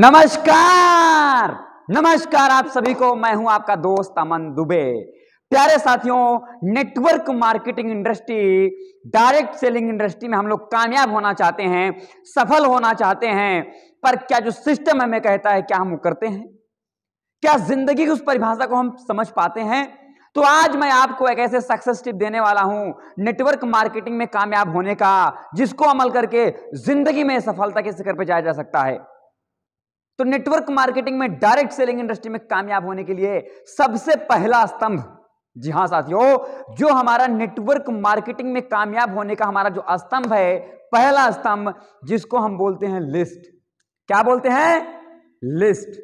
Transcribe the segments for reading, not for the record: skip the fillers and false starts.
नमस्कार नमस्कार आप सभी को। मैं हूं आपका दोस्त अमन दुबे। प्यारे साथियों, network marketing industry, direct selling industry में हम लोग कामयाब होना चाहते हैं, सफल होना चाहते हैं, पर क्या जो सिस्टम हमें कहता है क्या हम वो करते हैं? क्या जिंदगी की उस परिभाषा को हम समझ पाते हैं? तो आज मैं आपको एक ऐसे सक्सेस टिप देने वाला हूं नेटवर्क मार्केटिंग में कामयाब होने का, जिसको अमल करके जिंदगी में सफलता के शिखर पर जाया जा सकता है। तो नेटवर्क मार्केटिंग में, डायरेक्ट सेलिंग इंडस्ट्री में कामयाब होने के लिए सबसे पहला स्तंभ, जी हां साथियों, जो हमारा नेटवर्क मार्केटिंग में कामयाब होने का हमारा जो स्तंभ है, पहला स्तंभ, जिसको हम बोलते हैं लिस्ट। क्या बोलते हैं? लिस्ट।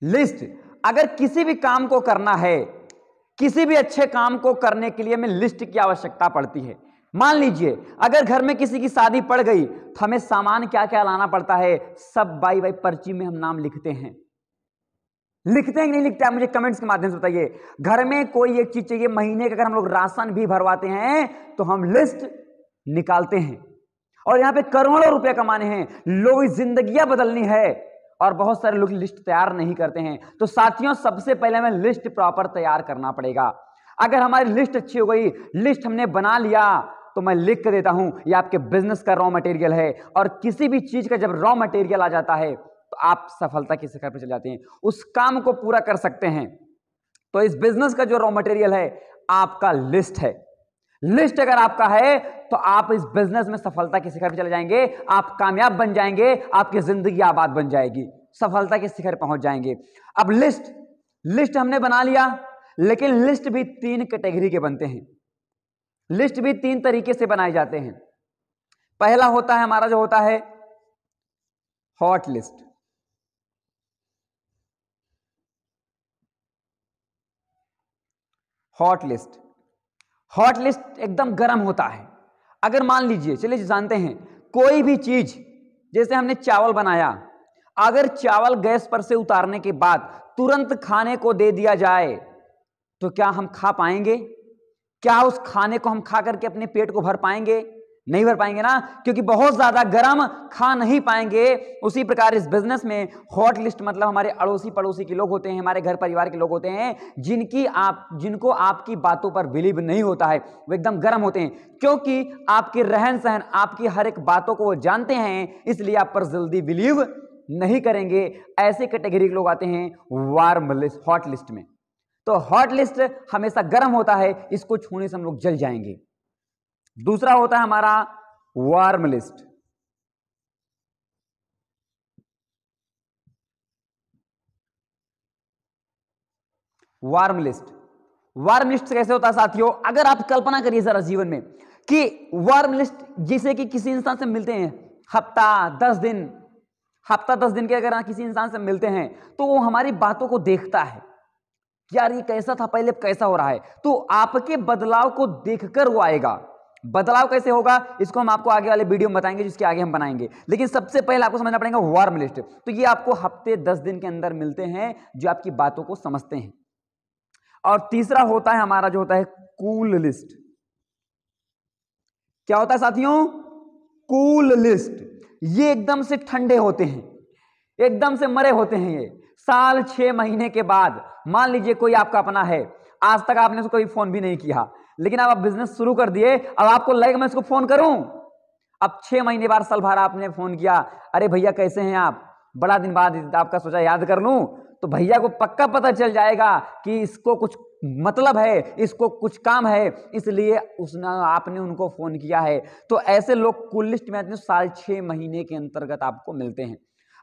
लिस्ट। अगर किसी भी काम को करना है, किसी भी अच्छे काम को करने के लिए हमें लिस्ट की आवश्यकता पड़ती है। मान लीजिए अगर घर में किसी की शादी पड़ गई तो हमें सामान क्या क्या लाना पड़ता है, सब बाई बाई पर्ची में हम नाम लिखते हैं। लिखते हैं कि नहीं लिखते हैं? मुझे कमेंट्स के माध्यम से बताइए। घर में कोई एक चीज चाहिए, महीने का अगर हम लोग राशन भी भरवाते हैं तो हम लिस्ट निकालते हैं। और यहां पे करोड़ों रुपए कमाने हैं, लोगों की जिंदगियां बदलनी है, और बहुत सारे लोग लिस्ट तैयार नहीं करते हैं। तो साथियों, सबसे पहले हमें लिस्ट प्रॉपर तैयार करना पड़ेगा। अगर हमारी लिस्ट अच्छी हो गई, लिस्ट हमने बना लिया, तो मैं लिख कर देता हूं ये आपके बिजनेस का रॉ मटेरियल है। और किसी भी चीज का जब रॉ मटेरियल आ जाता है तो आप सफलता के शिखर पर चले जाते हैं, उस काम को पूरा कर सकते हैं। तो इस बिजनेस का जो रॉ मटेरियल है आपका लिस्ट है। लिस्ट अगर आपका है तो आप इस बिजनेस में सफलता के शिखर पर चले जाएंगे, आप कामयाब बन जाएंगे, आपकी जिंदगी आबाद बन जाएगी, सफलता के शिखर पहुंच जाएंगे। अब लिस्ट हमने बना लिया, लेकिन लिस्ट भी 3 कैटेगरी के बनते हैं। लिस्ट भी 3 तरीके से बनाए जाते हैं। पहला होता है हमारा जो होता है hot list. Hot list. Hot list एकदम गर्म होता है। अगर मान लीजिए, चलिए जानते हैं, कोई भी चीज, जैसे हमने चावल बनाया, अगर चावल गैस पर से उतारने के बाद तुरंत खाने को दे दिया जाए तो क्या हम खा पाएंगे? क्या उस खाने को हम खा करके अपने पेट को भर पाएंगे? नहीं भर पाएंगे ना, क्योंकि बहुत ज्यादा गर्म खा नहीं पाएंगे। उसी प्रकार इस बिजनेस में हॉट लिस्ट मतलब हमारे अड़ोसी पड़ोसी के लोग होते हैं, हमारे घर परिवार के लोग होते हैं, जिनको आपकी बातों पर बिलीव नहीं होता है, वो एकदम गर्म होते हैं, क्योंकि आपके रहन सहन, आपकी हर एक बातों को वो जानते हैं, इसलिए आप पर जल्दी बिलीव नहीं करेंगे। ऐसे कैटेगरी के लोग आते हैं वार्म लिस्ट, हॉट लिस्ट में। तो हॉट लिस्ट हमेशा गर्म होता है, इसको छूने से हम लोग जल जाएंगे। दूसरा होता है हमारा warm list. Warm list. Warm list कैसे होता है साथियों? अगर आप कल्पना करिए जरा जीवन में कि वार्म लिस्ट, जिसे कि किसी इंसान से मिलते हैं हफ्ता 10 दिन के, अगर किसी इंसान से मिलते हैं तो वो हमारी बातों को देखता है, यार ये कैसा था पहले, कैसा हो रहा है, तो आपके बदलाव को देखकर वो आएगा। बदलाव कैसे होगा इसको हम आपको आगे वाले वीडियो में बताएंगे, जिसके आगे हम बनाएंगे, लेकिन सबसे पहले आपको समझना पड़ेगा वार्म लिस्ट। तो ये आपको हफ्ते 10 दिन के अंदर मिलते हैं, जो आपकी बातों को समझते हैं। और तीसरा होता है हमारा जो होता है कूल लिस्ट। क्या होता है साथियों? Cool list. ये एकदम से ठंडे होते हैं, एकदम से मरे होते हैं। ये साल 6 महीने के बाद, मान लीजिए कोई आपका अपना है, आज तक आपने उसको कोई फोन भी नहीं किया, लेकिन अब आप बिजनेस शुरू कर दिए, अब आपको लगेगा मैं इसको फोन करूं। अब 6 महीने बाद, साल भर आपने फोन किया, अरे भैया कैसे हैं आप, बड़ा दिन बाद आपका सोचा याद कर लूं, तो भैया को पक्का पता चल जाएगा कि इसको कुछ मतलब है, इसको कुछ काम है, इसलिए आपने उनको फोन किया है। तो ऐसे लोग कुल लिस्ट में साल 6 महीने के अंतर्गत आपको मिलते हैं।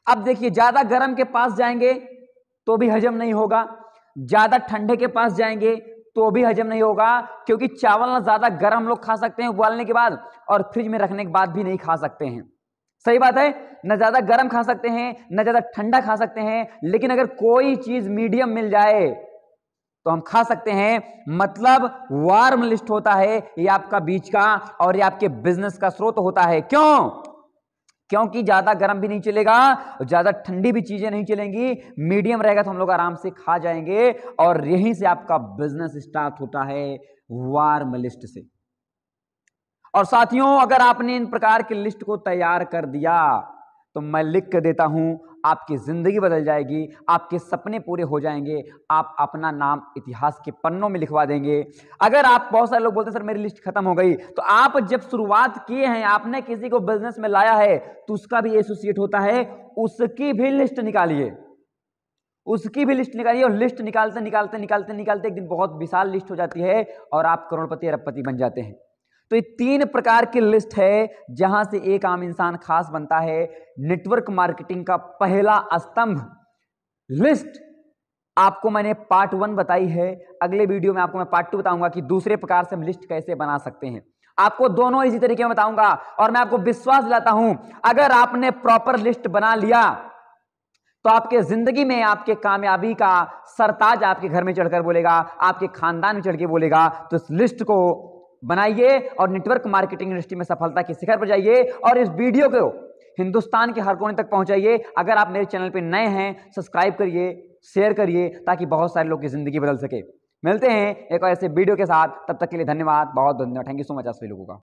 अब देखिए, ज्यादा गर्म के पास जाएंगे तो भी हजम नहीं होगा, ज्यादा ठंडे के पास जाएंगे तो भी हजम नहीं होगा, क्योंकि चावल ना ज्यादा गर्म हम लोग खा सकते हैं उबालने के बाद, और फ्रिज में रखने के बाद भी नहीं खा सकते हैं। सही बात है, न ज्यादा गर्म खा सकते हैं, न ज्यादा ठंडा खा सकते हैं, लेकिन अगर कोई चीज मीडियम मिल जाए तो हम खा सकते हैं। मतलब वार्म लिस्ट होता है ये आपका बीच का, और ये आपके बिजनेस का स्रोत होता है। क्यों? क्योंकि ज्यादा गर्म भी नहीं चलेगा, ज्यादा ठंडी भी चीजें नहीं चलेंगी, मीडियम रहेगा तो हम लोग आराम से खा जाएंगे, और यहीं से आपका बिजनेस स्टार्ट होता है वार्म लिस्ट से। और साथियों, अगर आपने इन प्रकार की लिस्ट को तैयार कर दिया तो मैं लिख कर देता हूं, आपकी जिंदगी बदल जाएगी, आपके सपने पूरे हो जाएंगे, आप अपना नाम इतिहास के पन्नों में लिखवा देंगे। अगर आप, बहुत सारे लोग बोलते हैं सर मेरी लिस्ट खत्म हो गई, तो आप जब शुरुआत किए हैं, आपने किसी को बिजनेस में लाया है, तो उसका भी एसोसिएट होता है, उसकी भी लिस्ट निकालिए, उसकी भी लिस्ट निकालिए। और लिस्ट निकालते निकालते निकालते निकालते एक दिन बहुत विशाल लिस्ट हो जाती है और आप करोड़पति अरबपति बन जाते हैं। तो ये 3 प्रकार की लिस्ट है जहां से एक आम इंसान खास बनता है। नेटवर्क मार्केटिंग का पहला स्तंभ लिस्ट आपको मैंने पार्ट 1 बताई है। अगले वीडियो में आपको मैं पार्ट 2 बताऊंगा कि दूसरे प्रकार से हम लिस्ट कैसे बना सकते हैं। आपको दोनों इसी तरीके में बताऊंगा और मैं आपको विश्वास दिलाता हूं, अगर आपने प्रॉपर लिस्ट बना लिया तो आपके जिंदगी में आपके कामयाबी का सरताज आपके घर में चढ़कर बोलेगा, आपके खानदान में चढ़ के बोलेगा। तो इस लिस्ट को बनाइए और नेटवर्क मार्केटिंग इंडस्ट्री में सफलता के शिखर पर जाइए और इस वीडियो को हिंदुस्तान के हर कोने तक पहुंचाइए। अगर आप मेरे चैनल पे नए हैं, सब्सक्राइब करिए, शेयर करिए, ताकि बहुत सारे लोग की जिंदगी बदल सके। मिलते हैं एक और ऐसे वीडियो के साथ, तब तक के लिए धन्यवाद, बहुत धन्यवाद। थैंक यू सो मच आप सभी लोगों का।